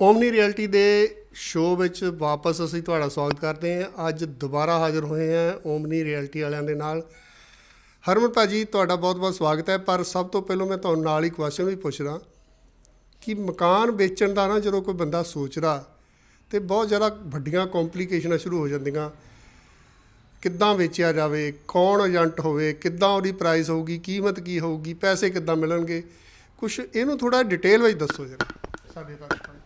Omni reality ਦੇ show ਵਿੱਚ ਵਾਪਸ ਅਸੀਂ ਤੁਹਾਡਾ ਸਵਾਗਤ ਕਰਦੇ ਹਾਂ। ਅੱਜ ਦੁਬਾਰਾ ਹਾਜ਼ਰ ਹੋਏ ਹਾਂ ਓਮਨੀ ਰਿਐਲਿਟੀ ਵਾਲਿਆਂ ਦੇ ਨਾਲ। ਹਰਮਨ ਭਾਜੀ, ਤੁਹਾਡਾ ਬਹੁਤ ਬਹੁਤ ਸਵਾਗਤ ਹੈ। ਪਰ ਸਭ ਤੋਂ ਪਹਿਲਾਂ ਮੈਂ ਤੁਹਾਨੂੰ ਨਾਲ ਹੀ ਕੁਐਸਚਨ ਵੀ ਪੁੱਛਦਾ ਕਿ ਮਕਾਨ ਵੇਚਣ ਦਾ ਨਾ ਜਦੋਂ ਕੋਈ ਬੰਦਾ ਸੋਚਦਾ ਤਾਂ ਬਹੁਤ ਜ਼ਿਆਦਾ ਵੱਡੀਆਂ ਕੰਪਲੀਕੇਸ਼ਨਾਂ ਸ਼ੁਰੂ ਹੋ ਜਾਂਦੀਆਂ। ਕਿੱਦਾਂ ਵੇਚਿਆ ਜਾਵੇ, ਕੌਣ ਏਜੰਟ ਹੋਵੇ, ਕਿੱਦਾਂ ਉਹਦੀ ਪ੍ਰਾਈਸ ਹੋਊਗੀ, ਕੀਮਤ ਕੀ ਹੋਊਗੀ, ਪੈਸੇ ਕਿੱਦਾਂ ਮਿਲਣਗੇ, ਕੁਛ ਇਹਨੂੰ ਥੋੜ੍ਹਾ ਡਿਟੇਲ ਵਿੱਚ ਦੱਸੋ ਜਰਾ ਸਾਡੇ ਦਰਸ਼ਕਾਂ ਨੂੰ।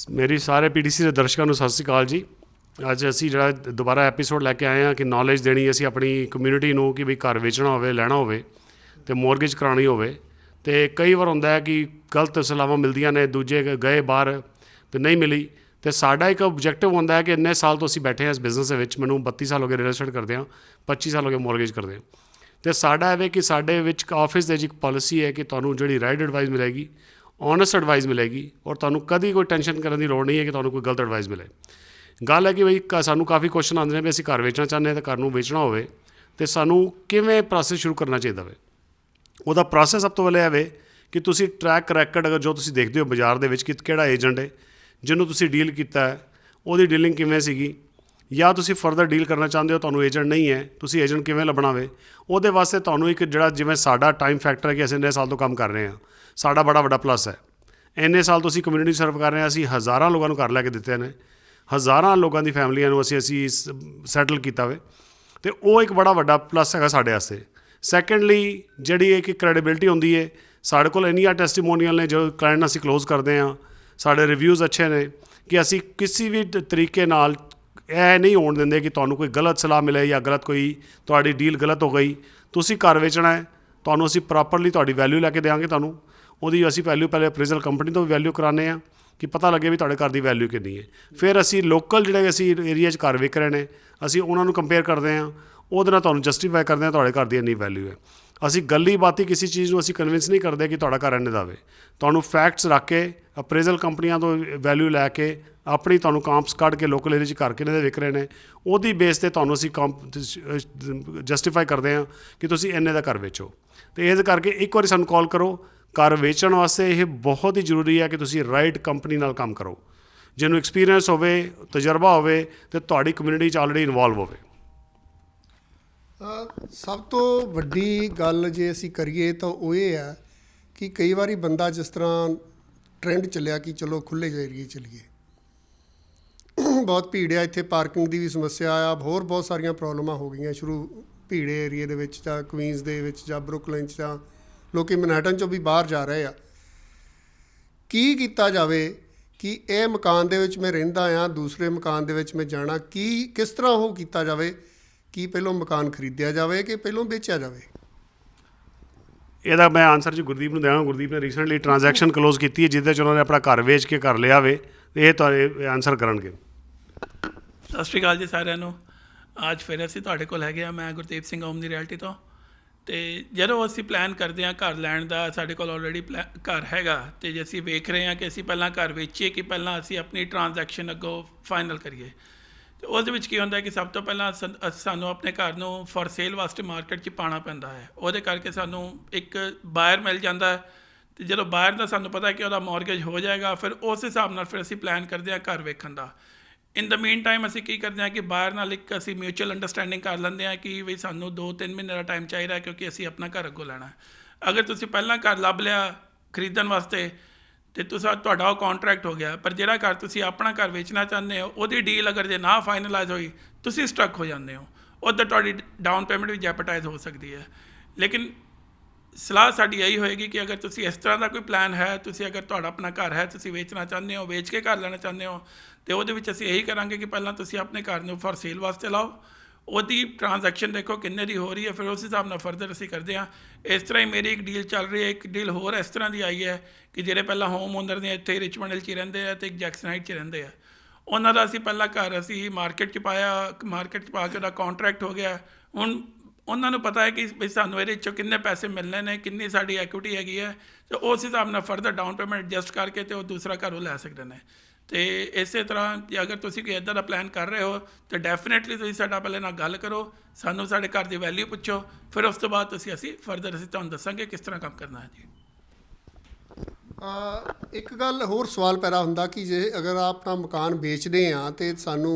ਮੇਰੀ ਸਾਰੇ PTC ਦੇ ਦਰਸ਼ਕਾਂ ਨੂੰ ਸਤਿ ਸ਼੍ਰੀ ਅਕਾਲ ਜੀ। ਅੱਜ ਅਸੀਂ ਜਿਹੜਾ ਦੁਬਾਰਾ ਐਪੀਸੋਡ ਲੈ ਕੇ ਆਏ ਹਾਂ ਕਿ ਨੌਲੇਜ ਦੇਣੀ ਅਸੀਂ ਆਪਣੀ ਕਮਿਊਨਿਟੀ ਨੂੰ ਕਿ ਵੀ ਘਰ ਵੇਚਣਾ ਹੋਵੇ, ਲੈਣਾ ਹੋਵੇ ਅਤੇ ਮੋਰਗੇਜ ਕਰਾਉਣੀ ਹੋਵੇ। ਅਤੇ ਕਈ ਵਾਰ ਹੁੰਦਾ ਹੈ ਕਿ ਗਲਤ ਸਲਾਹਾਂ ਮਿਲਦੀਆਂ ਨੇ, ਦੂਜੇ ਗਏ ਬਾਹਰ ਅਤੇ ਨਹੀਂ ਮਿਲੀ। ਅਤੇ ਸਾਡਾ ਇੱਕ ਓਬਜੈਕਟਿਵ ਹੁੰਦਾ ਹੈ ਕਿ ਇੰਨੇ ਸਾਲ ਤੋਂ ਅਸੀਂ ਬੈਠੇ ਹਾਂ ਇਸ ਬਿਜ਼ਨਸ ਦੇ ਵਿੱਚ। ਮੈਨੂੰ 32 ਸਾਲ ਹੋ ਗਏ ਰੀਅਲ ਐਸਟੇਟ ਕਰਦੇ ਹਾਂ, 25 ਸਾਲ ਹੋ ਗਏ ਮੋਰਗੇਜ ਕਰਦੇ ਹਾਂ। ਅਤੇ ਸਾਡਾ ਇਹ ਕਿ ਸਾਡੇ ਵਿੱਚ ਆਫਿਸ ਦੇ ਵਿੱਚ ਇੱਕ ਪਾਲਿਸੀ ਹੈ ਕਿ ਤੁਹਾਨੂੰ ਜਿਹੜੀ ਰਾਈਟ ਐਡਵਾਈਸ ਮਿਲੇਗੀ, ਓਨੈਸਟ ਐਡਵਾਈਸ ਮਿਲੇਗੀ, ਔਰ ਤੁਹਾਨੂੰ ਕਦੀ ਕੋਈ ਟੈਨਸ਼ਨ ਕਰਨ ਦੀ ਲੋੜ ਨਹੀਂ ਹੈ ਕਿ ਤੁਹਾਨੂੰ ਕੋਈ ਗਲਤ ਐਡਵਾਈਸ ਮਿਲੇ। ਗੱਲ ਹੈ ਕਿ ਬਈ ਸਾਨੂੰ ਕਾਫੀ ਕੁਐਸਚਨ ਆਉਂਦੇ ਨੇ ਵੀ ਅਸੀਂ ਘਰ ਵੇਚਣਾ ਚਾਹੁੰਦੇ ਹਾਂ ਤਾਂ ਘਰ ਨੂੰ ਵੇਚਣਾ ਹੋਵੇ ਅਤੇ ਸਾਨੂੰ ਕਿਵੇਂ ਪ੍ਰੋਸੈਸ ਸ਼ੁਰੂ ਕਰਨਾ ਚਾਹੀਦਾ ਵੇ। ਉਹਦਾ ਪ੍ਰੋਸੈਸ ਸਭ ਤੋਂ ਪਹਿਲੇ ਇਹ ਕਿ ਤੁਸੀਂ ਟਰੈਕ ਰੈਕਡ ਅਗਰ ਜੋ ਤੁਸੀਂ ਦੇਖਦੇ ਹੋ ਬਾਜ਼ਾਰ ਦੇ ਵਿੱਚ ਕਿ ਕਿਹੜਾ ਏਜੰਟ ਹੈ ਜਿਹਨੂੰ ਤੁਸੀਂ ਡੀਲ ਕੀਤਾ ਹੈ, ਉਹਦੀ ਡੀਲਿੰਗ ਕਿਵੇਂ ਸੀਗੀ, ਜਾਂ ਤੁਸੀਂ ਫਰਦਰ ਡੀਲ ਕਰਨਾ ਚਾਹੁੰਦੇ ਹੋ, ਤੁਹਾਨੂੰ ਏਜੰਟ ਨਹੀਂ ਹੈ, ਤੁਸੀਂ ਏਜੰਟ ਕਿਵੇਂ ਲੱਭਣਾ ਵੇ। ਉਹਦੇ ਵਾਸਤੇ ਤੁਹਾਨੂੰ ਇੱਕ ਜਿਹੜਾ ਜਿਵੇਂ ਸਾਡਾ ਟਾਈਮ ਫੈਕਟਰ ਹੈ ਕਿ ਅਸੀਂ ਇੰਨੇ ਸਾਲ ਤੋਂ ਕੰਮ ਕਰ ਰਹੇ ਹਾਂ, ਸਾਡਾ ਬੜਾ ਵੱਡਾ ਪਲੱਸ ਹੈ। ਇੰਨੇ ਸਾਲ ਤੋਂ ਅਸੀਂ ਕਮਿਊਨਿਟੀ ਸਰਵ ਕਰ ਰਹੇ ਹਾਂ। ਅਸੀਂ ਹਜ਼ਾਰਾਂ ਲੋਕਾਂ ਨੂੰ ਘਰ ਲੈ ਕੇ ਦਿੱਤੇ ਨੇ, ਹਜ਼ਾਰਾਂ ਲੋਕਾਂ ਦੀ ਫੈਮਲੀਆਂ ਨੂੰ ਅਸੀਂ ਸੈਟਲ ਕੀਤਾ ਵੇ, ਅਤੇ ਉਹ ਇੱਕ ਬੜਾ ਵੱਡਾ ਪਲੱਸ ਹੈਗਾ ਸਾਡੇ ਵਾਸਤੇ। ਸੈਕੰਡਲੀ ਜਿਹੜੀ ਇੱਕ ਕ੍ਰੈਡੀਬਿਲਿਟੀ ਹੁੰਦੀ ਹੈ, ਸਾਡੇ ਕੋਲ ਇੰਨੀਆਂ ਟੈਸਟੀਮੋਨੀਅਲ ਨੇ ਜੋ ਕਲਾਇੰਟ ਨਾਲ ਅਸੀਂ ਕਲੋਜ਼ ਕਰਦੇ ਹਾਂ, ਸਾਡੇ ਰਿਵਿਊਜ਼ ਅੱਛੇ ਨੇ ਕਿ ਅਸੀਂ ਕਿਸੇ ਵੀ ਤਰੀਕੇ ਨਾਲ ਇਹ ਨਹੀਂ ਹੋਣ ਦਿੰਦੇ ਕਿ ਤੁਹਾਨੂੰ ਕੋਈ ਗਲਤ ਸਲਾਹ ਮਿਲੇ ਜਾਂ ਗਲਤ ਕੋਈ ਤੁਹਾਡੀ ਡੀਲ ਗਲਤ ਹੋ ਗਈ। ਤੁਸੀਂ ਘਰ ਵੇਚਣਾ ਹੈ, ਤੁਹਾਨੂੰ ਅਸੀਂ ਪ੍ਰੋਪਰਲੀ ਤੁਹਾਡੀ ਵੈਲਿਊ ਲੈ ਕੇ ਦੇਵਾਂਗੇ। ਤੁਹਾਨੂੰ ਉਹਦੀ ਅਸੀਂ ਵੈਲਿਊ ਪਹਿਲੇ ਅਪਰੇਜ਼ਲ ਕੰਪਨੀ ਤੋਂ ਵੀ ਵੈਲਿਊ ਕਰਾਉਂਦੇ ਹਾਂ ਕਿ ਪਤਾ ਲੱਗੇ ਵੀ ਤੁਹਾਡੇ ਘਰ ਦੀ ਵੈਲਿਊ ਕਿੰਨੀ ਹੈ। ਫਿਰ ਅਸੀਂ ਲੋਕਲ ਜਿਹੜੇ ਅਸੀਂ ਏਰੀਆ 'ਚ ਘਰ ਵਿਕ ਰਹੇ ਨੇ, ਅਸੀਂ ਉਹਨਾਂ ਨੂੰ ਕੰਪੇਅਰ ਕਰਦੇ ਹਾਂ, ਉਹਦੇ ਨਾਲ ਤੁਹਾਨੂੰ ਜਸਟੀਫਾਈ ਕਰਦੇ ਹਾਂ ਤੁਹਾਡੇ ਘਰ ਦੀ ਇੰਨੀ ਵੈਲਿਊ ਹੈ। ਅਸੀਂ ਗੱਲੀ ਬਾਤੀ ਕਿਸੇ ਚੀਜ਼ ਨੂੰ ਅਸੀਂ ਕਨਵਿੰਸ ਨਹੀਂ ਕਰਦੇ ਕਿ ਤੁਹਾਡਾ ਘਰ ਇੰਨੇ ਦਾ ਵੇ। ਤੁਹਾਨੂੰ ਫੈਕਟਸ ਰੱਖ ਕੇ ਅਪਰੇਜ਼ਲ ਕੰਪਨੀਆਂ ਤੋਂ ਵੈਲਿਊ ਲੈ ਕੇ ਆਪਣੀ ਤੁਹਾਨੂੰ ਕਾਂਪਸ ਕੱਢ ਕੇ ਲੋਕਲ ਏਰੀਆ 'ਚ ਘਰ ਕਿੰਨੇ ਦੇ ਵਿਕ ਰਹੇ ਨੇ, ਉਹਦੀ ਬੇਸ 'ਤੇ ਤੁਹਾਨੂੰ ਅਸੀਂ ਜਸਟੀਫਾਈ ਕਰਦੇ ਹਾਂ ਕਿ ਤੁਸੀਂ ਇੰਨੇ ਦਾ ਘਰ ਵੇਚੋ। ਅਤੇ ਇਸ ਕਰਕੇ ਇੱਕ ਵਾਰੀ ਸਾਨੂੰ ਕਾਲ ਕਰੋ। ਘਰ ਵੇਚਣ ਵਾਸਤੇ ਇਹ ਬਹੁਤ ਹੀ ਜ਼ਰੂਰੀ ਹੈ ਕਿ ਤੁਸੀਂ ਰਾਈਟ ਕੰਪਨੀ ਨਾਲ ਕੰਮ ਕਰੋ, ਜਿਹਨੂੰ ਐਕਸਪੀਰੀਅੰਸ ਹੋਵੇ, ਤਜਰਬਾ ਹੋਵੇ ਅਤੇ ਤੁਹਾਡੀ ਕਮਿਊਨਿਟੀ 'ਚ ਆਲਰੇਡੀ ਇਨਵੋਲਵ ਹੋਵੇ। ਸਭ ਤੋਂ ਵੱਡੀ ਗੱਲ ਜੇ ਅਸੀਂ ਕਰੀਏ ਤਾਂ ਉਹ ਇਹ ਹੈ ਕਿ ਕਈ ਵਾਰੀ ਬੰਦਾ ਜਿਸ ਤਰ੍ਹਾਂ ਟਰੈਂਡ ਚੱਲਿਆ ਕਿ ਚਲੋ ਖੁੱਲ੍ਹੇ ਏਰੀਏ ਚੱਲੀਏ, ਬਹੁਤ ਭੀੜ ਆ ਇੱਥੇ, ਪਾਰਕਿੰਗ ਦੀ ਵੀ ਸਮੱਸਿਆ ਆ, ਹੋਰ ਬਹੁਤ ਸਾਰੀਆਂ ਪ੍ਰੋਬਲਮਾਂ ਹੋ ਗਈਆਂ ਸ਼ੁਰੂ ਭੀੜੇ ਏਰੀਏ ਦੇ ਵਿੱਚ ਜਾਂ ਕੁਈਨਸ ਦੇ ਵਿੱਚ ਜਾਂ ਬਰੁਕਲਿਨ 'ਚ, ਜਾਂ ਲੋਕ ਮੈਨਹਟਨ 'ਚੋਂ ਵੀ ਬਾਹਰ ਜਾ ਰਹੇ ਆ। ਕੀ ਕੀਤਾ ਜਾਵੇ ਕਿ ਇਹ ਮਕਾਨ ਦੇ ਵਿੱਚ ਮੈਂ ਰਹਿੰਦਾ ਹਾਂ, ਦੂਸਰੇ ਮਕਾਨ ਦੇ ਵਿੱਚ ਮੈਂ ਜਾਣਾ, ਕਿਸ ਤਰ੍ਹਾਂ ਉਹ ਕੀਤਾ ਜਾਵੇ ਕਿ ਪਹਿਲੋਂ ਮਕਾਨ ਖਰੀਦਿਆ ਜਾਵੇ ਕਿ ਪਹਿਲੋਂ ਵੇਚਿਆ ਜਾਵੇ? ਇਹਦਾ ਮੈਂ ਆਨਸਰ ਜੀ ਗੁਰਦੀਪ ਨੂੰ ਦੇਵਾਂਗਾ। ਗੁਰਦੀਪ ਨੇ ਰੀਸੈਂਟਲੀ ਟ੍ਰਾਂਜੈਕਸ਼ਨ ਕਲੋਜ਼ ਕੀਤੀ ਹੈ ਜਿਹਦੇ 'ਚ ਉਹਨਾਂ ਨੇ ਆਪਣਾ ਘਰ ਵੇਚ ਕੇ ਘਰ ਲਿਆ ਵੇ, ਇਹ ਤੁਹਾਡੇ ਆਨਸਰ ਕਰਨਗੇ। ਸਤਿ ਸ਼੍ਰੀ ਅਕਾਲ ਜੀ ਸਾਰਿਆਂ ਨੂੰ। ਅੱਜ ਫਿਰ ਅਸੀਂ ਤੁਹਾਡੇ ਕੋਲ ਹੈਗੇ ਆ। ਮੈਂ ਗੁਰਦੀਪ ਸਿੰਘ ਓਮਨੀ ਰਿਐਲਿਟੀ ਤੋਂ। ਅਤੇ ਜਦੋਂ ਅਸੀਂ ਪਲਾਨ ਕਰਦੇ ਹਾਂ ਘਰ ਲੈਣ ਦਾ, ਸਾਡੇ ਕੋਲ ਆਲਰੇਡੀ ਘਰ ਹੈਗਾ, ਅਤੇ ਜੇ ਅਸੀਂ ਵੇਖ ਰਹੇ ਹਾਂ ਕਿ ਅਸੀਂ ਪਹਿਲਾਂ ਘਰ ਵੇਚੀਏ ਕਿ ਪਹਿਲਾਂ ਅਸੀਂ ਆਪਣੀ ਟ੍ਰਾਂਜੈਕਸ਼ਨ ਅੱਗੋਂ ਫਾਈਨਲ ਕਰੀਏ। ਅਤੇ ਉਹਦੇ ਵਿੱਚ ਕੀ ਹੁੰਦਾ ਕਿ ਸਭ ਤੋਂ ਪਹਿਲਾਂ ਸਾਨੂੰ ਆਪਣੇ ਘਰ ਨੂੰ ਫॉर ਸੇਲ ਵਾਸਤੇ ਮਾਰਕੀਟ 'ਚ ਪਾਉਣਾ ਪੈਂਦਾ ਹੈ। ਉਹਦੇ ਕਰਕੇ ਸਾਨੂੰ ਇੱਕ ਬਾਇਰ ਮਿਲ ਜਾਂਦਾ ਹੈ, ਅਤੇ ਜਦੋਂ ਬਾਇਰ ਦਾ ਸਾਨੂੰ ਪਤਾ ਕਿ ਉਹਦਾ ਮੌਰਗੇਜ ਹੋ ਜਾਏਗਾ, ਫਿਰ ਉਸ ਹਿਸਾਬ ਨਾਲ ਫਿਰ ਅਸੀਂ ਪਲਾਨ ਕਰਦੇ ਹਾਂ ਘਰ ਵੇਖਣ ਦਾ। ਇਨ ਦ ਮੀਨ ਟਾਈਮ ਅਸੀਂ ਕੀ ਕਰਦੇ ਹਾਂ ਕਿ ਬਾਹਰ ਨਾਲ ਇੱਕ ਅਸੀਂ ਮਿਊਚੁਅਲ ਅੰਡਰਸਟੈਂਡਿੰਗ ਕਰ ਲੈਂਦੇ ਹਾਂ ਕਿ ਵੀ ਸਾਨੂੰ 2-3 ਮਹੀਨੇ ਦਾ ਟਾਈਮ ਚਾਹੀਦਾ ਕਿਉਂਕਿ ਅਸੀਂ ਆਪਣਾ ਘਰ ਅੱਗੋਂ ਲੈਣਾ। ਅਗਰ ਤੁਸੀਂ ਪਹਿਲਾਂ ਘਰ ਲੱਭ ਲਿਆ ਖਰੀਦਣ ਵਾਸਤੇ ਅਤੇ ਤੁਹਾਡਾ ਉਹ ਕੌਂਟਰੈਕਟ ਹੋ ਗਿਆ, ਪਰ ਜਿਹੜਾ ਘਰ ਤੁਸੀਂ ਆਪਣਾ ਘਰ ਵੇਚਣਾ ਚਾਹੁੰਦੇ ਹੋ ਉਹਦੀ ਡੀਲ ਅਗਰ ਜੇ ਨਾ ਫਾਈਨਲਾਈਜ਼ ਹੋਈ, ਤੁਸੀਂ ਸਟਰਕ ਹੋ ਜਾਂਦੇ ਹੋ। ਉੱਧਰ ਤੁਹਾਡੀ ਡਾਊਨ ਪੇਮੈਂਟ ਵੀ ਜੈਪਟਾਈਜ਼ ਹੋ ਸਕਦੀ ਹੈ। ਲੇਕਿਨ ਸਲਾਹ ਸਾਡੀ ਇਹੀ ਹੋਏਗੀ ਕਿ ਅਗਰ ਤੁਸੀਂ ਇਸ ਤਰ੍ਹਾਂ ਦਾ ਕੋਈ ਪਲਾਨ ਹੈ, ਤੁਸੀਂ ਅਗਰ ਤੁਹਾਡਾ ਆਪਣਾ ਘਰ ਹੈ, ਤੁਸੀਂ ਵੇਚਣਾ ਚਾਹੁੰਦੇ ਹੋ, ਵੇਚ ਕੇ ਘਰ ਲੈਣਾ ਚਾਹੁੰਦੇ ਹੋ, ਅਤੇ ਉਹਦੇ ਵਿੱਚ ਅਸੀਂ ਇਹੀ ਕਰਾਂਗੇ ਕਿ ਪਹਿਲਾਂ ਤੁਸੀਂ ਆਪਣੇ ਘਰ ਨੂੰ ਫॉर ਸੇਲ ਵਾਸਤੇ ਲਾਓ, ਉਹਦੀ ਟ੍ਰਾਂਜੈਕਸ਼ਨ ਦੇਖੋ ਕਿੰਨੇ ਦੀ ਹੋ ਰਹੀ ਹੈ, ਫਿਰ ਉਸ ਹਿਸਾਬ ਨਾਲ ਫਰਦਰ ਅਸੀਂ ਕਰਦੇ ਹਾਂ। ਇਸ ਤਰ੍ਹਾਂ ਹੀ ਮੇਰੀ ਇੱਕ ਡੀਲ ਚੱਲ ਰਹੀ ਹੈ। ਇੱਕ ਡੀਲ ਹੋਰ ਇਸ ਤਰ੍ਹਾਂ ਦੀ ਆਈ ਹੈ ਕਿ ਜਿਹੜੇ ਪਹਿਲਾਂ ਹੋਮ ਓਨਰ ਨੇ ਇੱਥੇ ਰਿਚਮੰਡ 'ਚ ਰਹਿੰਦੇ ਆ ਅਤੇ ਇੱਕ ਜੈਕਸਨ ਹਾਈਟ 'ਚ ਰਹਿੰਦੇ ਆ, ਉਹਨਾਂ ਦਾ ਅਸੀਂ ਪਹਿਲਾਂ ਘਰ ਅਸੀਂ ਮਾਰਕੀਟ 'ਚ ਪਾਇਆ, ਮਾਰਕੀਟ 'ਚ ਪਾ ਕੇ ਉਹਦਾ ਕੌਂਟਰੈਕਟ ਹੋ ਗਿਆ। ਹੁਣ ਉਹਨਾਂ ਨੂੰ ਪਤਾ ਹੈ ਕਿ ਵੀ ਸਾਨੂੰ ਇਹਦੇ 'ਚੋਂ ਕਿੰਨੇ ਪੈਸੇ ਮਿਲਣੇ ਨੇ, ਕਿੰਨੀ ਸਾਡੀ ਐਕੁਇਟੀ ਹੈਗੀ ਹੈ, ਅਤੇ ਉਸ ਹਿਸਾਬ ਨਾਲ ਫਰਦਰ ਡਾਊਨ ਪੇਮੈਂਟ ਐਡਜਸਟ ਕਰਕੇ ਅਤੇ ਉਹ ਦੂਸਰਾ ਘਰ ਉਹ ਲੈ ਸਕਦੇ ਨੇ। ਅਤੇ ਇਸੇ ਤਰ੍ਹਾਂ ਜੇ ਅਗਰ ਤੁਸੀਂ ਕੋਈ ਇੱਦਾਂ ਦਾ ਪਲਾਨ ਕਰ ਰਹੇ ਹੋ ਤਾਂ ਡੈਫੀਨੇਟਲੀ ਤੁਸੀਂ ਸਾਡਾ ਪਹਿਲੇ ਨਾਲ ਗੱਲ ਕਰੋ, ਸਾਨੂੰ ਸਾਡੇ ਘਰ ਦੀ ਵੈਲਿਊ ਪੁੱਛੋ, ਫਿਰ ਉਸ ਤੋਂ ਬਾਅਦ ਅਸੀਂ ਫਰਦਰ ਅਸੀਂ ਤੁਹਾਨੂੰ ਦੱਸਾਂਗੇ ਕਿਸ ਤਰ੍ਹਾਂ ਕੰਮ ਕਰਨਾ ਹੈ ਜੀ। ਇੱਕ ਗੱਲ ਹੋਰ ਸਵਾਲ ਪੈਦਾ ਹੁੰਦਾ ਕਿ ਜੇ ਅਗਰ ਆਪਣਾ ਮਕਾਨ ਵੇਚਦੇ ਆ ਤੇ ਸਾਨੂੰ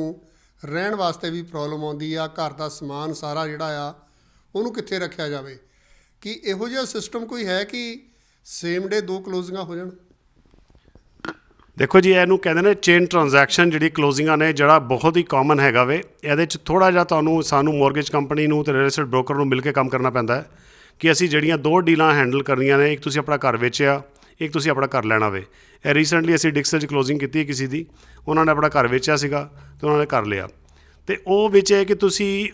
ਰਹਿਣ ਵਾਸਤੇ ਵੀ ਪ੍ਰੋਬਲਮ ਆਉਂਦੀ ਆ, ਘਰ ਦਾ ਸਮਾਨ ਸਾਰਾ ਜਿਹੜਾ ਆ ਉਹਨੂੰ ਕਿੱਥੇ ਰੱਖਿਆ ਜਾਵੇ? ਕਿ ਇਹੋ ਜਿਹਾ ਸਿਸਟਮ ਕੋਈ ਹੈ ਕਿ ਸੇਮ ਡੇ 2 ਕਲੋਜ਼ਿੰਗਾਂ ਹੋ ਜਾਣ? ਦੇਖੋ ਜੀ, ਇਹਨੂੰ ਕਹਿੰਦੇ ਨੇ ਚੇਨ ਟ੍ਰਾਂਜੈਕਸ਼ਨ, ਜਿਹੜੀ ਕਲੋਜ਼ਿੰਗਾਂ ਨੇ, ਜਿਹੜਾ ਬਹੁਤ ਹੀ ਕਾਮਨ ਹੈਗਾ ਵੇ। ਇਹਦੇ 'ਚ ਥੋੜ੍ਹਾ ਜਿਹਾ ਸਾਨੂੰ ਮੋਰਗੇਜ ਕੰਪਨੀ ਨੂੰ ਅਤੇ ਰੀਅਲ ਏਸਟੇਟ ਬ੍ਰੋਕਰ ਨੂੰ ਮਿਲ ਕੇ ਕੰਮ ਕਰਨਾ ਪੈਂਦਾ ਹੈ ਕਿ ਅਸੀਂ ਜਿਹੜੀਆਂ 2 ਡੀਲਾਂ ਹੈਂਡਲ ਕਰਨੀਆਂ ਨੇ। ਇੱਕ ਤੁਸੀਂ ਆਪਣਾ ਘਰ ਵੇਚਿਆ, ਇੱਕ ਤੁਸੀਂ ਆਪਣਾ ਘਰ ਲੈਣਾ ਵੇ। ਇਹ ਰੀਸੈਂਟਲੀ ਅਸੀਂ ਡਿਕਸਲ 'ਚ ਕਲੋਜ਼ਿੰਗ ਕੀਤੀ ਹੈ ਕਿਸੇ ਦੀ, ਉਹਨਾਂ ਨੇ ਆਪਣਾ ਘਰ ਵੇਚਿਆ ਸੀਗਾ ਅਤੇ ਉਹਨਾਂ ਨੇ ਘਰ ਲਿਆ। ਅਤੇ ਉਹ ਵਿੱਚ ਹੈ ਕਿ ਤੁਸੀਂ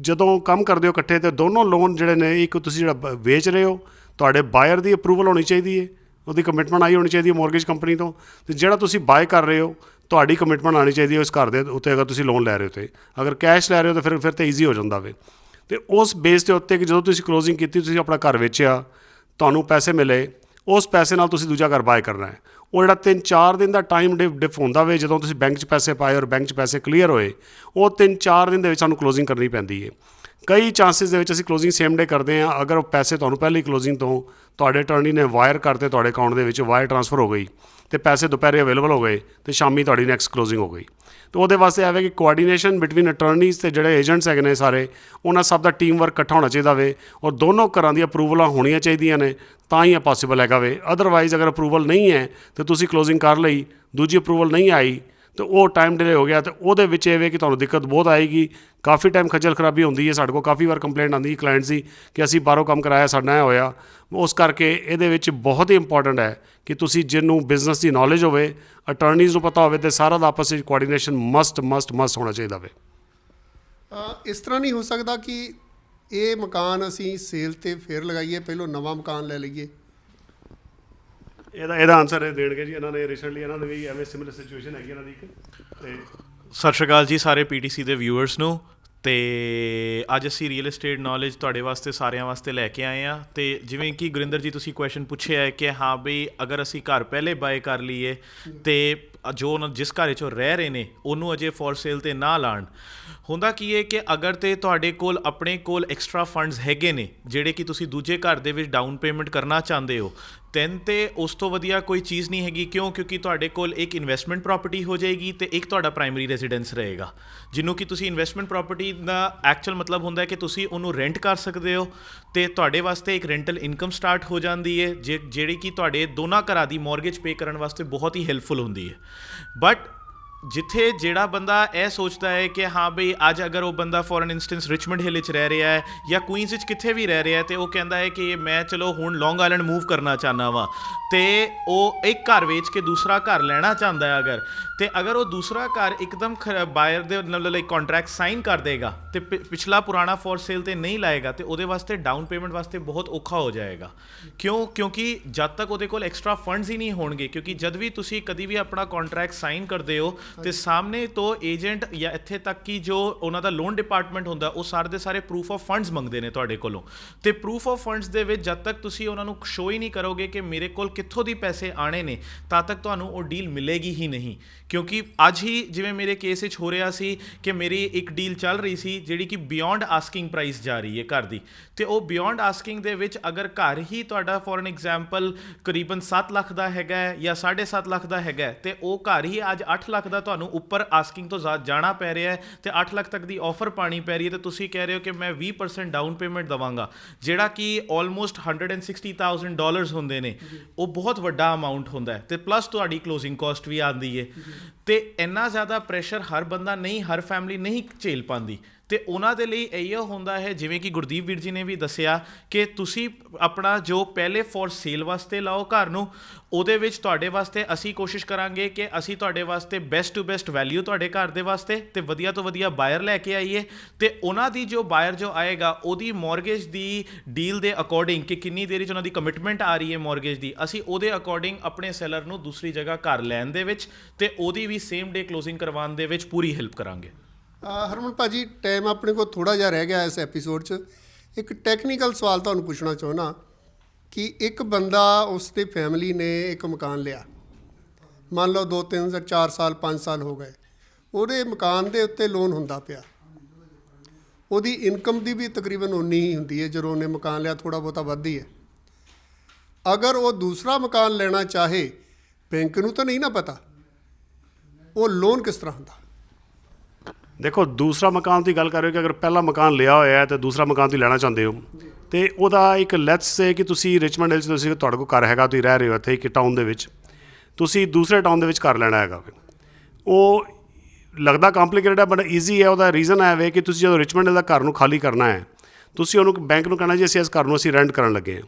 ਜਦੋਂ ਕੰਮ ਕਰਦੇ ਹੋ ਇਕੱਠੇ, ਤਾਂ ਦੋਨੋਂ ਲੋਨ ਜਿਹੜੇ ਨੇ, ਇੱਕ ਤੁਸੀਂ ਜਿਹੜਾ ਵੇਚ ਰਹੇ ਹੋ, ਤੁਹਾਡੇ ਬਾਇਰ ਦੀ ਅਪਰੂਵਲ ਹੋਣੀ ਚਾਹੀਦੀ ਹੈ, ਉਹਦੀ ਕਮਿਟਮੈਂਟ ਆਈ ਹੋਣੀ ਚਾਹੀਦੀ ਹੈ ਮੋਰਗੇਜ ਕੰਪਨੀ ਤੋਂ। ਅਤੇ ਜਿਹੜਾ ਤੁਸੀਂ ਬਾਏ ਕਰ ਰਹੇ ਹੋ, ਤੁਹਾਡੀ ਕਮਿਟਮੈਂਟ ਆਉਣੀ ਚਾਹੀਦੀ ਹੈ ਉਸ ਘਰ ਦੇ ਉੱਤੇ। ਅਗਰ ਤੁਸੀਂ ਲੋਨ ਲੈ ਰਹੇ ਹੋ ਅਤੇ ਅਗਰ ਕੈਸ਼ ਲੈ ਰਹੇ ਹੋ ਤਾਂ ਫਿਰ ਤਾਂ ਈਜ਼ੀ ਹੋ ਜਾਂਦਾ ਵੇ। ਅਤੇ ਉਸ ਬੇਸ ਦੇ ਉੱਤੇ ਕਿ ਜਦੋਂ ਤੁਸੀਂ ਕਲੋਜ਼ਿੰਗ ਕੀਤੀ, ਤੁਸੀਂ ਆਪਣਾ ਘਰ ਵੇਚਿਆ, ਤੁਹਾਨੂੰ ਪੈਸੇ ਮਿਲੇ, ਉਸ ਪੈਸੇ ਨਾਲ ਤੁਸੀਂ ਦੂਜਾ ਘਰ ਬਾਏ ਕਰਨਾ ਹੈ। ਉਹ ਜਿਹੜਾ 3-4 ਦਿਨ ਦਾ ਟਾਈਮ ਡਿਫ ਹੁੰਦਾ ਵੇ, ਜਦੋਂ ਤੁਸੀਂ ਬੈਂਕ 'ਚ ਪੈਸੇ ਪਾਏ ਔਰ ਬੈਂਕ 'ਚ ਪੈਸੇ ਕਲੀਅਰ ਹੋਏ, ਉਹ 3-4 ਦਿਨ ਦੇ ਵਿੱਚ ਸਾਨੂੰ ਕਲੋਜ਼ਿੰਗ ਕਰਨੀ ਪੈਂਦੀ ਹੈ। ਕਈ ਚਾਂਸਿਸ ਦੇ ਵਿੱਚ ਅਸੀਂ ਕਲੋਜ਼ਿੰਗ ਸੇਮ ਡੇ ਕਰਦੇ ਹਾਂ। ਅਗਰ ਉਹ ਪੈਸੇ ਤੁਹਾਨੂੰ ਪਹਿਲੀ ਕਲੋਜ਼ਿੰਗ ਤੋਂ ਤੁਹਾਡੇ ਅਟਰਨੀ ਨੇ ਵਾਇਰ ਕਰਤੇ, ਤੁਹਾਡੇ ਅਕਾਊਂਟ ਦੇ ਵਿੱਚ ਵਾਇਰ ਟ੍ਰਾਂਸਫਰ ਹੋ ਗਈ ਅਤੇ ਪੈਸੇ ਦੁਪਹਿਰੇ ਅਵੇਲੇਬਲ ਹੋ ਗਏ ਅਤੇ ਸ਼ਾਮੀ ਤੁਹਾਡੀ ਨੈਕਸਟ ਕਲੋਜ਼ਿੰਗ ਹੋ ਗਈ। ਅਤੇ ਉਹਦੇ ਵਾਸਤੇ ਇਹ ਹੈ ਕਿ ਕੋਆਰਡੀਨੇਸ਼ਨ ਬਿਟਵੀਨ ਅਟਰਨੀਜ਼ ਅਤੇ ਜਿਹੜੇ ਏਜੰਟਸ ਹੈਗੇ ਨੇ ਸਾਰੇ, ਉਹਨਾਂ ਸਭ ਦਾ ਟੀਮ ਵਰਕ ਇਕੱਠਾ ਹੋਣਾ ਚਾਹੀਦਾ ਵੇ ਔਰ ਦੋਨੋਂ ਘਰਾਂ ਦੀਆਂ ਅਪਰੂਵਲਾਂ ਹੋਣੀਆਂ ਚਾਹੀਦੀਆਂ ਨੇ, ਤਾਂ ਹੀ ਇਹ ਪੋਸੀਬਲ ਹੈਗਾ ਵੇ। ਅਦਰਵਾਈਜ਼ ਅਗਰ ਅਪਰੂਵਲ ਨਹੀਂ ਹੈ ਅਤੇ ਤੁਸੀਂ ਕਲੋਜ਼ਿੰਗ ਕਰ ਲਈ, ਦੂਜੀ ਅਪਰੂਵਲ ਨਹੀਂ ਆਈ ਅਤੇ ਉਹ ਟਾਈਮ ਡਿਲੇ ਹੋ ਗਿਆ, ਅਤੇ ਉਹਦੇ ਵਿੱਚ ਇਹ ਵੇ ਕਿ ਤੁਹਾਨੂੰ ਦਿੱਕਤ ਬਹੁਤ ਆਏਗੀ। ਕਾਫੀ ਟਾਈਮ ਖੱਜਲ ਖਰਾਬੀ ਹੁੰਦੀ ਹੈ। ਸਾਡੇ ਕੋਲ ਕਾਫੀ ਵਾਰ ਕੰਪਲੇਂਟ ਆਉਂਦੀ ਹੈ ਕਲਾਇੰਟਸ ਦੀ ਕਿ ਅਸੀਂ ਬਾਹਰੋਂ ਕੰਮ ਕਰਾਇਆ, ਸਾਡਾ ਇਹ ਹੋਇਆ। ਉਸ ਕਰਕੇ ਇਹਦੇ ਵਿੱਚ ਬਹੁਤ ਹੀ ਇੰਪੋਰਟੈਂਟ ਹੈ ਕਿ ਤੁਸੀਂ ਜਿਹਨੂੰ ਬਿਜ਼ਨਸ ਦੀ ਨੌਲੇਜ ਹੋਵੇ, ਅਟਰਨੀਜ਼ ਨੂੰ ਪਤਾ ਹੋਵੇ, ਅਤੇ ਸਾਰਾ ਦਾ ਆਪਸ ਵਿੱਚ ਕੋਆਰਡੀਨੇਸ਼ਨ ਮਸਟ ਹੋਣਾ ਚਾਹੀਦਾ ਵੇ। ਇਸ ਤਰ੍ਹਾਂ ਨਹੀਂ ਹੋ ਸਕਦਾ ਕਿ ਇਹ ਮਕਾਨ ਅਸੀਂ ਸੇਲ 'ਤੇ ਫੇਰ ਲਗਾਈਏ, ਪਹਿਲੋਂ ਨਵਾਂ ਮਕਾਨ ਲੈ ਲਈਏ? ਇਹਦਾ ਆਨਸਰ ਇਹ ਦੇਣਗੇ ਜੀ। ਇਹਨਾਂ ਨੇ ਰੀਸੈਂਟਲੀ ਇਹਨਾਂ ਦੇ ਵੀ ਐਵੇਂ ਸਿਮਿਲਰ ਸਿਚੁਏਸ਼ਨ ਹੈਗੀ ਇਹਨਾਂ ਦੀ ਇੱਕ। ਅਤੇ ਸਤਿ ਸ਼੍ਰੀ ਅਕਾਲ ਜੀ ਸਾਰੇ PTC ਦੇ ਵਿਊਅਰਸ ਨੂੰ। ਅਤੇ ਅੱਜ ਅਸੀਂ ਰੀਅਲ ਏਸਟੇਟ ਨੌਲੇਜ ਤੁਹਾਡੇ ਵਾਸਤੇ, ਸਾਰਿਆਂ ਵਾਸਤੇ ਲੈ ਕੇ ਆਏ ਹਾਂ। ਅਤੇ ਜਿਵੇਂ ਕਿ ਗੁਰਿੰਦਰ ਜੀ ਤੁਸੀਂ ਕੁਐਸਚਨ ਪੁੱਛਿਆ ਹੈ ਕਿ ਹਾਂ ਬਈ ਅਗਰ ਅਸੀਂ ਘਰ ਪਹਿਲੇ ਬਾਏ ਕਰ ਲਈਏ ਅਤੇ ਜੋ ਜਿਸ ਘਰ 'ਚ ਉਹ ਰਹਿ ਰਹੇ ਨੇ ਉਹਨੂੰ ਅਜੇ ਫੋਰ ਸੇਲ 'ਤੇ ਨਾ ਲਾਉਣ, ਹੁੰਦਾ ਕੀ ਹੈ ਕਿ ਅਗਰ ਤੇ ਤੁਹਾਡੇ ਕੋਲ ਆਪਣੇ ਕੋਲ ਐਕਸਟਰਾ ਫੰਡਸ ਹੈਗੇ ਨੇ ਜਿਹੜੇ ਕਿ ਤੁਸੀਂ ਦੂਜੇ ਘਰ ਦੇ ਵਿੱਚ ਡਾਊਨ ਪੇਮੈਂਟ ਕਰਨਾ ਚਾਹੁੰਦੇ ਹੋ, ਤੈਨ ਤੇ ਉਸ ਤੋਂ ਵਧੀਆ ਕੋਈ ਚੀਜ਼ ਨਹੀਂ ਹੈਗੀ। ਕਿਉਂਕਿ ਤੁਹਾਡੇ ਕੋਲ ਇੱਕ ਇਨਵੈਸਟਮੈਂਟ ਪ੍ਰੋਪਰਟੀ ਹੋ ਜਾਏਗੀ ਅਤੇ ਇੱਕ ਤੁਹਾਡਾ ਪ੍ਰਾਇਮਰੀ ਰੈਜ਼ੀਡੈਂਸ ਰਹੇਗਾ, ਜਿਹਨੂੰ ਕਿ ਤੁਸੀਂ ਇਨਵੈਸਟਮੈਂਟ ਪ੍ਰੋਪਰਟੀ ਦਾ ਐਕਚੁਅਲ ਮਤਲਬ ਹੁੰਦਾ ਹੈ ਕਿ ਤੁਸੀਂ ਉਹਨੂੰ ਰੈਂਟ ਕਰ ਸਕਦੇ ਹੋ ਅਤੇ ਤੁਹਾਡੇ ਵਾਸਤੇ ਇੱਕ ਰੈਂਟਲ ਇਨਕਮ ਸਟਾਰਟ ਹੋ ਜਾਂਦੀ ਹੈ, ਜਿਹੜੀ ਕਿ ਤੁਹਾਡੇ ਦੋਨਾਂ ਘਰਾਂ ਦੀ ਮੌਰਗੇਜ ਪੇ ਕਰਨ ਵਾਸਤੇ ਬਹੁਤ ਹੀ ਹੈਲਪਫੁਲ ਹੁੰਦੀ ਹੈ। ਬਟ ਜਿੱਥੇ ਜਿਹੜਾ ਬੰਦਾ ਇਹ ਸੋਚਦਾ ਹੈ ਕਿ ਹਾਂ ਬਈ ਅੱਜ ਅਗਰ ਉਹ ਬੰਦਾ ਫੋਰ ਐਨ ਇੰਸਟੈਂਸ ਰਿਚਮੰਡ ਹਿੱਲ 'ਚ ਰਹਿ ਰਿਹਾ ਹੈ ਜਾਂ ਕੁਈਨਸ ਵਿੱਚ ਕਿੱਥੇ ਵੀ ਰਹਿ ਰਿਹਾ ਹੈ, ਅਤੇ ਉਹ ਕਹਿੰਦਾ ਹੈ ਕਿ ਮੈਂ ਚਲੋ ਹੁਣ ਲੌਂਗ ਆਈਲੈਂਡ ਮੂਵ ਕਰਨਾ ਚਾਹੁੰਦਾ ਵਾਂ, ਅਤੇ ਉਹ ਇੱਕ ਘਰ ਵੇਚ ਕੇ ਦੂਸਰਾ ਘਰ ਲੈਣਾ ਚਾਹੁੰਦਾ ਹੈ ਅਗਰ ਉਹ ਦੂਸਰਾ ਘਰ ਇੱਕਦਮ ਬਾਇਰ ਦੇ ਨਾਲ ਕੰਟਰੈਕਟ ਸਾਈਨ ਕਰ ਦੇਗਾ ਅਤੇ ਪਿਛਲਾ ਪੁਰਾਣਾ ਫੋਰ ਸੇਲ 'ਤੇ ਨਹੀਂ ਲਾਏਗਾ, ਅਤੇ ਉਹਦੇ ਵਾਸਤੇ ਡਾਊਨ ਪੇਮੈਂਟ ਵਾਸਤੇ ਬਹੁਤ ਔਖਾ ਹੋ ਜਾਏਗਾ। ਕਿਉਂਕਿ ਜਦ ਤੱਕ ਉਹਦੇ ਕੋਲ ਐਕਸਟਰਾ ਫੰਡਸ ਹੀ ਨਹੀਂ ਹੋਣਗੇ, ਕਿਉਂਕਿ ਜਦ ਵੀ ਤੁਸੀਂ ਕਦੀ ਵੀ ਆਪਣਾ ਕੰਟਰੈਕਟ ਸਾਈਨ ਕਰਦੇ ਹੋ ਅਤੇ ਸਾਹਮਣੇ ਤੋਂ ਏਜੰਟ ਜਾਂ ਇੱਥੇ ਤੱਕ ਕਿ ਜੋ ਉਹਨਾਂ ਦਾ ਲੋਨ ਡਿਪਾਰਟਮੈਂਟ ਹੁੰਦਾ, ਉਹ ਸਾਰੇ ਦੇ ਸਾਰੇ ਪ੍ਰੂਫ ਆਫ ਫੰਡਸ ਮੰਗਦੇ ਨੇ ਤੁਹਾਡੇ ਕੋਲੋਂ। ਅਤੇ ਪ੍ਰੂਫ ਆਫ ਫੰਡਸ ਦੇ ਵਿੱਚ ਜਦ ਤੱਕ ਤੁਸੀਂ ਉਹਨਾਂ ਨੂੰ ਸ਼ੋ ਹੀ ਨਹੀਂ ਕਰੋਗੇ ਕਿ ਮੇਰੇ ਕੋਲ ਕਿੱਥੋਂ ਦੀ ਪੈਸੇ ਆਣੇ ਨੇ, ਤਦ ਤੱਕ ਤੁਹਾਨੂੰ ਉਹ ਡੀਲ ਮਿਲੇਗੀ ਹੀ ਨਹੀਂ। ਕਿਉਂਕਿ ਅੱਜ ਹੀ ਜਿਵੇਂ ਮੇਰੇ ਕੇਸ ਵਿੱਚ ਹੋ ਰਿਹਾ ਸੀ ਕਿ ਮੇਰੀ ਇੱਕ ਡੀਲ ਚੱਲ ਰਹੀ ਸੀ ਜਿਹੜੀ ਕਿ ਬਿਯੋਂਡ ਆਸਕਿੰਗ ਪ੍ਰਾਈਸ ਜਾ ਰਹੀ ਹੈ ਘਰ ਦੀ, ਅਤੇ ਉਹ ਬਿਯੋਂਡ ਆਸਕਿੰਗ ਦੇ ਵਿੱਚ ਅਗਰ ਘਰ ਹੀ ਤੁਹਾਡਾ ਫੋਰ ਐਨ ਐਗਜ਼ਾਮਪਲ ਕਰੀਬਨ 7 ਲੱਖ ਦਾ ਹੈਗਾ ਜਾਂ 7.5 ਲੱਖ ਦਾ ਹੈਗਾ, ਅਤੇ ਉਹ ਘਰ ਹੀ ਅੱਜ 8 ਲੱਖ ਦਾ ਤੁਹਾਨੂੰ ਉੱਪਰ ਆਸਕਿੰਗ ਤੋਂ ਜਾਣਾ ਪੈ ਰਿਹਾ ਹੈ ਅਤੇ 8 ਲੱਖ ਤੱਕ ਦੀ ਆਫਰ ਪਾਣੀ ਪੈ ਰਹੀ ਹੈ, ਅਤੇ ਤੁਸੀਂ ਕਹਿ ਰਹੇ ਹੋ ਕਿ ਮੈਂ 20% ਡਾਊਨ ਪੇਮੈਂਟ ਦੇਵਾਂਗਾ, ਜਿਹੜਾ ਕਿ ਆਲਮੋਸਟ $160,000 ਹੁੰਦੇ ਨੇ। ਉਹ ਬਹੁਤ ਵੱਡਾ ਅਮਾਊਂਟ ਹੁੰਦਾ ਹੈ, ਅਤੇ ਪਲੱਸ ਤੁਹਾਡੀ ਕਲੋਜ਼ਿੰਗ ਕਾਸਟ ਵੀ ਆਉਂਦੀ ਹੈ, ਅਤੇ ਇੰਨਾ ਜ਼ਿਆਦਾ ਪ੍ਰੈਸ਼ਰ ਹਰ ਬੰਦਾ ਨਹੀਂ, ਹਰ ਫੈਮਿਲੀ ਨਹੀਂ ਝੇਲ ਪਾਉਂਦੀ। ਅਤੇ ਉਹਨਾਂ ਦੇ ਲਈ ਇਹੋ ਹੁੰਦਾ ਹੈ, ਜਿਵੇਂ ਕਿ ਗੁਰਦੀਪ ਵੀਰ ਜੀ ਨੇ ਵੀ ਦੱਸਿਆ, ਕਿ ਤੁਸੀਂ ਆਪਣਾ ਜੋ ਪਹਿਲੇ ਫੋਰ ਸੇਲ ਵਾਸਤੇ ਲਾਓ ਘਰ ਨੂੰ, ਉਹਦੇ ਵਿੱਚ ਤੁਹਾਡੇ ਵਾਸਤੇ ਅਸੀਂ ਕੋਸ਼ਿਸ਼ ਕਰਾਂਗੇ ਕਿ ਅਸੀਂ ਤੁਹਾਡੇ ਵਾਸਤੇ ਬੈਸਟ ਟੂ ਬੈਸਟ ਵੈਲਿਊ ਤੁਹਾਡੇ ਘਰ ਦੇ ਵਾਸਤੇ ਅਤੇ ਵਧੀਆ ਤੋਂ ਵਧੀਆ ਬਾਇਰ ਲੈ ਕੇ ਆਈਏ, ਅਤੇ ਉਹਨਾਂ ਦੀ ਜੋ ਬਾਇਰ ਜੋ ਆਏਗਾ ਉਹਦੀ ਮੌਰਗੇਜ ਦੀ ਡੀਲ ਦੇ ਅਕੋਰਡਿੰਗ ਕਿ ਕਿੰਨੀ ਦੇਰ 'ਚ ਉਹਨਾਂ ਦੀ ਕਮਿਟਮੈਂਟ ਆ ਰਹੀ ਹੈ ਮੌਰਗੇਜ ਦੀ, ਅਸੀਂ ਉਹਦੇ ਅਕੋਰਡਿੰਗ ਆਪਣੇ ਸੈਲਰ ਨੂੰ ਦੂਸਰੀ ਜਗ੍ਹਾ ਘਰ ਲੈਣ ਦੇ ਵਿੱਚ ਅਤੇ ਉਹਦੀ ਵੀ ਸੇਮ ਡੇ ਕਲੋਜ਼ਿੰਗ ਕਰਵਾਉਣ ਦੇ ਵਿੱਚ ਪੂਰੀ ਹੈਲਪ ਕਰਾਂਗੇ। ਹਰਮਨ ਭਾਜੀ, ਟਾਈਮ ਆਪਣੇ ਕੋਲ ਥੋੜ੍ਹਾ ਜਿਹਾ ਰਹਿ ਗਿਆ ਇਸ ਐਪੀਸੋਡ 'ਚ। ਇੱਕ ਟੈਕਨੀਕਲ ਸਵਾਲ ਤੁਹਾਨੂੰ ਪੁੱਛਣਾ ਚਾਹੁੰਦਾ ਕਿ ਇੱਕ ਬੰਦਾ, ਉਸ ਦੀ ਫੈਮਿਲੀ ਨੇ ਇੱਕ ਮਕਾਨ ਲਿਆ, ਮੰਨ ਲਓ 2-3 4 ਸਾਲ 5 ਸਾਲ ਹੋ ਗਏ, ਉਹਦੇ ਮਕਾਨ ਦੇ ਉੱਤੇ ਲੋਨ ਹੁੰਦਾ ਪਿਆ, ਉਹਦੀ ਇਨਕਮ ਦੀ ਵੀ ਤਕਰੀਬਨ ਉਨੀ ਹੀ ਹੁੰਦੀ ਹੈ ਜਦੋਂ ਉਹਨੇ ਮਕਾਨ ਲਿਆ, ਥੋੜ੍ਹਾ ਬਹੁਤਾ ਵੱਧ ਹੀ ਹੈ। ਅਗਰ ਉਹ ਦੂਸਰਾ ਮਕਾਨ ਲੈਣਾ ਚਾਹੇ, ਬੈਂਕ ਨੂੰ ਤਾਂ ਨਹੀਂ ਨਾ ਪਤਾ ਉਹ ਲੋਨ ਕਿਸ ਤਰ੍ਹਾਂ ਹੁੰਦਾ। ਦੇਖੋ, ਦੂਸਰਾ ਮਕਾਨ ਦੀ ਗੱਲ ਕਰ ਰਹੇ ਹੋ ਕਿ ਅਗਰ ਪਹਿਲਾ ਮਕਾਨ ਲਿਆ ਹੋਇਆ ਹੈ ਤੇ ਦੂਸਰਾ ਮਕਾਨ ਤੁਸੀਂ ਲੈਣਾ ਚਾਹੁੰਦੇ ਹੋ, ਤੇ ਉਹਦਾ ਇੱਕ ਲੈਟਸ ਸੇ ਕਿ ਤੁਸੀਂ ਰਿਚਮੰਡ ਹਿੱਲ 'ਚ ਤੁਸੀਂ ਤੁਹਾਡੇ ਕੋਲ ਘਰ ਹੈਗਾ, ਤੁਸੀਂ ਰਹਿ ਰਹੇ ਹੋ ਇੱਥੇ ਇੱਕ ਟਾਊਨ ਦੇ ਵਿੱਚ, ਤੁਸੀਂ ਦੂਸਰੇ ਟਾਊਨ ਦੇ ਵਿੱਚ ਘਰ ਲੈਣਾ ਹੈਗਾ ਵੇ। ਉਹ ਲੱਗਦਾ ਕੰਪਲੀਕੇਟਡ ਹੈ ਬਟ ਈਜ਼ੀ ਹੈ। ਉਹਦਾ ਰੀਜ਼ਨ ਹੈ ਵੇ ਕਿ ਤੁਸੀਂ ਜਦੋਂ ਰਿਚਮੰਡ ਹਿੱਲ ਦਾ ਘਰ ਨੂੰ ਖਾਲੀ ਕਰਨਾ ਹੈ, ਤੁਸੀਂ ਉਹਨੂੰ ਬੈਂਕ ਨੂੰ ਕਹਿਣਾ ਜੀ ਅਸੀਂ ਇਸ ਘਰ ਨੂੰ ਅਸੀਂ ਰੈਂਟ ਕਰਨ ਲੱਗੇ ਹਾਂ।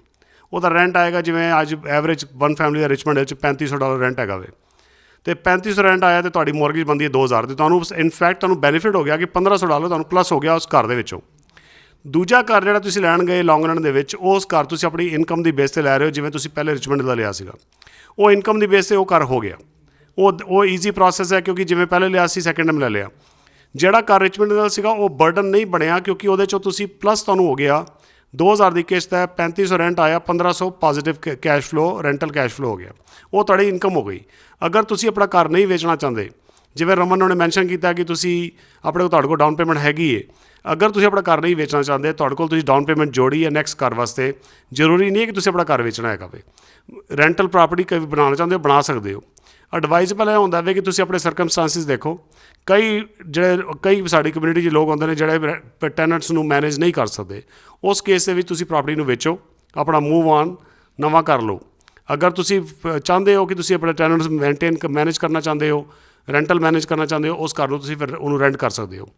ਉਹਦਾ ਰੈਂਟ ਆਏਗਾ, ਜਿਵੇਂ ਅੱਜ ਐਵਰੇਜ ਵਨ ਫੈਮਿਲੀ ਦਾ ਰਿਚਮੰਡ ਹਿੱਲ 'ਚ $3500 ਰੈਂਟ ਹੈਗਾ ਵੇ, ਤੇ $3500 ਰੈਂਟ ਆਇਆ ਤੇ ਤੁਹਾਡੀ ਮੌਰਗੇਜ ਬਣਦੀ ਹੈ 2000 ਦੀ। ਤੁਹਾਨੂੰ ਇਨਫੈਕਟ ਤੁਹਾਨੂੰ ਬੈਨੀਫਿਟ ਹੋ ਗਿਆ ਕਿ $1500 ਤੁਹਾਨੂੰ ਪਲੱਸ ਹੋ ਗਿਆ ਉਸ ਘਰ ਦੇ ਵਿੱਚੋਂ। ਦੂਜਾ ਘਰ ਜਿਹੜਾ ਤੁਸੀਂ ਲੈਣ ਗਏ ਲੌਂਗ ਰਨ ਦੇ ਵਿੱਚ, ਉਸ ਘਰ ਤੁਸੀਂ ਆਪਣੀ ਇਨਕਮ ਦੀ ਬੇਸ 'ਤੇ ਲੈ ਰਹੇ ਹੋ, ਜਿਵੇਂ ਤੁਸੀਂ ਪਹਿਲੇ ਰਿਚਮੰਡ ਦਾ ਲਿਆ ਸੀਗਾ, ਉਹ ਇਨਕਮ ਦੀ ਬੇਸ 'ਤੇ ਉਹ ਘਰ ਹੋ ਗਿਆ। ਉਹ ਈਜ਼ੀ ਪ੍ਰੋਸੈਸ ਹੈ, ਕਿਉਂਕਿ ਜਿਵੇਂ ਪਹਿਲੇ ਲਿਆ ਸੀ ਸੈਕਿੰਡ ਟਾਈਮ ਲੈ ਲਿਆ। ਜਿਹੜਾ ਘਰ ਰਿਚਮੰਡ ਦਾ ਸੀਗਾ ਉਹ ਬਰਡਨ ਨਹੀਂ ਬਣਿਆ, ਕਿਉਂਕਿ ਉਹਦੇ 'ਚੋਂ ਤੁਸੀਂ ਪਲੱਸ ਤੁਹਾਨੂੰ ਹੋ ਗਿਆ 2000 ਦੀ ਕਿਸ਼ਤ ਹੈ, 3500 ਰੈਂਟ ਆਇਆ, 1500 positive cash flow, rental cash flow ਹੋ ਗਿਆ, ਉਹ ਤੁਹਾਡੀ ਇਨਕਮ ਹੋ ਗਈ। ਅਗਰ ਤੁਸੀਂ ਆਪਣਾ ਘਰ ਨਹੀਂ ਵੇਚਣਾ ਚਾਹੁੰਦੇ, ਜਿਵੇਂ ਰਮਨ ਨੇ ਮੈਂਸ਼ਨ ਕੀਤਾ ਕਿ ਤੁਸੀਂ ਤੁਹਾਡੇ ਕੋਲ ਡਾਊਨ ਪੇਮੈਂਟ ਹੈਗੀ ਹੈ, ਅਗਰ ਤੁਸੀਂ ਆਪਣਾ ਘਰ ਨਹੀਂ ਵੇਚਣਾ ਚਾਹੁੰਦੇ, ਤੁਹਾਡੇ ਕੋਲ ਤੁਸੀਂ ਡਾਊਨ ਪੇਮੈਂਟ ਜੋੜੀ ਹੈ ਨੈਕਸਟ ਘਰ ਵਾਸਤੇ, ਜ਼ਰੂਰੀ ਨਹੀਂ ਹੈ ਕਿ ਤੁਸੀਂ ਆਪਣਾ ਘਰ ਵੇਚਣਾ ਹੈਗਾ ਵੇ। ਰੈਂਟਲ ਪ੍ਰਾਪਰਟੀ ਕਈ ਬਣਾਉਣਾ ਚਾਹੁੰਦੇ ਹੋ, ਬਣਾ ਸਕਦੇ ਹੋ। ਐਡਵਾਈਸ ਪਹਿਲਾਂ ਇਹ ਹੁੰਦਾ ਵੇ ਕਿ ਤੁਸੀਂ ਆਪਣੇ ਸਰਕਮਸਟੈਂਸਿਸ ਦੇਖੋ। ਕਈ ਸਾਡੀ ਕਮਿਊਨਿਟੀ 'ਚ ਲੋਕ ਹੁੰਦੇ ਨੇ ਜਿਹੜੇ ਟੈਨੈਂਟਸ ਨੂੰ ਮੈਨੇਜ ਨਹੀਂ ਕਰ ਸਕਦੇ, ਉਸ ਕੇਸ ਦੇ ਵਿੱਚ ਤੁਸੀਂ ਪ੍ਰਾਪਰਟੀ ਨੂੰ ਵੇਚੋ, ਆਪਣਾ ਮੂਵ ਆਨ, ਨਵਾਂ ਕਰ ਲਓ। ਅਗਰ ਤੁਸੀਂ ਚਾਹੁੰਦੇ ਹੋ ਕਿ ਤੁਸੀਂ ਆਪਣੇ ਟੈਨੈਂਟਸ ਮੈਨੇਜ ਕਰਨਾ ਚਾਹੁੰਦੇ ਹੋ, ਰੈਂਟਲ ਮੈਨੇਜ ਕਰਨਾ ਚਾਹੁੰਦੇ ਹੋ, ਉਸ ਘਰ ਨੂੰ ਤੁਸੀਂ ਫਿਰ ਉਹਨੂੰ ਰੈਂਟ ਕਰ ਸਕਦੇ ਹੋ।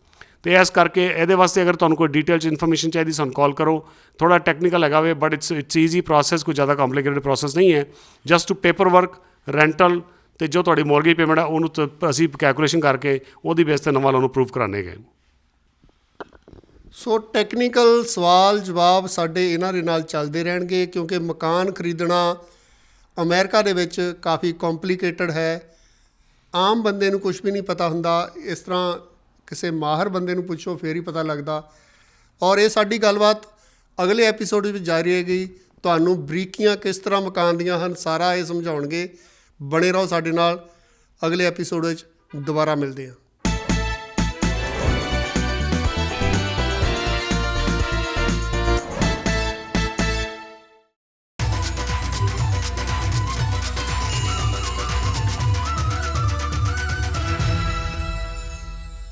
ਤੇ ਇਸ ਕਰਕੇ ਇਹਦੇ ਵਾਸਤੇ ਅਗਰ ਤੁਹਾਨੂੰ ਕੋਈ ਡਿਟੇਲ 'ਚ ਇਨਫੋਰਮੇਸ਼ਨ ਚਾਹੀਦੀ, ਸਾਨੂੰ ਕਾਲ ਕਰੋ। ਥੋੜ੍ਹਾ ਟੈਕਨੀਕਲ ਹੈਗਾ ਵੇ ਬਟ ਇਟਸ ਈਜ਼ੀ ਪ੍ਰੋਸੈਸ, ਕੋਈ ਜ਼ਿਆਦਾ ਕੰਪਲੀਕੇਟਡ ਪ੍ਰੋਸੈਸ ਨਹੀਂ ਹੈ। Just two paper work, rental ਅਤੇ ਜੋ ਤੁਹਾਡੀ ਮੌਰਗੇਜ ਪੇਮੈਂਟ ਹੈ ਉਹਨੂੰ ਅਸੀਂ ਕੈਲਕੂਲੇਸ਼ਨ ਕਰਕੇ ਉਹਦੀ ਬੇਸ 'ਤੇ ਨਵਾਂ ਲੋਨ ਅਪਰੂਵ ਕਰਾਉਂਦੇ ਗਏ। ਸੋ ਟੈਕਨੀਕਲ ਸਵਾਲ ਜਵਾਬ ਸਾਡੇ ਇਹਨਾਂ ਦੇ ਨਾਲ ਚੱਲਦੇ ਰਹਿਣਗੇ, ਕਿਉਂਕਿ ਮਕਾਨ ਖਰੀਦਣਾ ਅਮਰੀਕਾ ਦੇ ਵਿੱਚ ਕਾਫੀ ਕੰਪਲੀਕੇਟਡ ਹੈ। ਆਮ ਬੰਦੇ ਨੂੰ ਕੁਝ ਵੀ ਨਹੀਂ ਪਤਾ ਹੁੰਦਾ, ਇਸ ਤਰ੍ਹਾਂ ਕਿਸੇ ਮਾਹਰ ਬੰਦੇ ਨੂੰ ਪੁੱਛੋ ਫਿਰ ਹੀ ਪਤਾ ਲੱਗਦਾ। ਔਰ ਇਹ ਸਾਡੀ ਗੱਲਬਾਤ ਅਗਲੇ ਐਪੀਸੋਡ ਵਿੱਚ ਜਾਰੀ ਰਹੇਗੀ। ਤੁਹਾਨੂੰ ਬਰੀਕੀਆਂ ਕਿਸ ਤਰ੍ਹਾਂ ਮਕਾਨ ਦੀਆਂ ਹਨ, ਸਾਰਾ ਇਹ ਸਮਝਾਉਣਗੇ। ਬਣੇ ਰਹੋ ਸਾਡੇ ਨਾਲ, ਅਗਲੇ ਐਪੀਸੋਡ ਵਿੱਚ ਦੁਬਾਰਾ ਮਿਲਦੇ ਹਾਂ।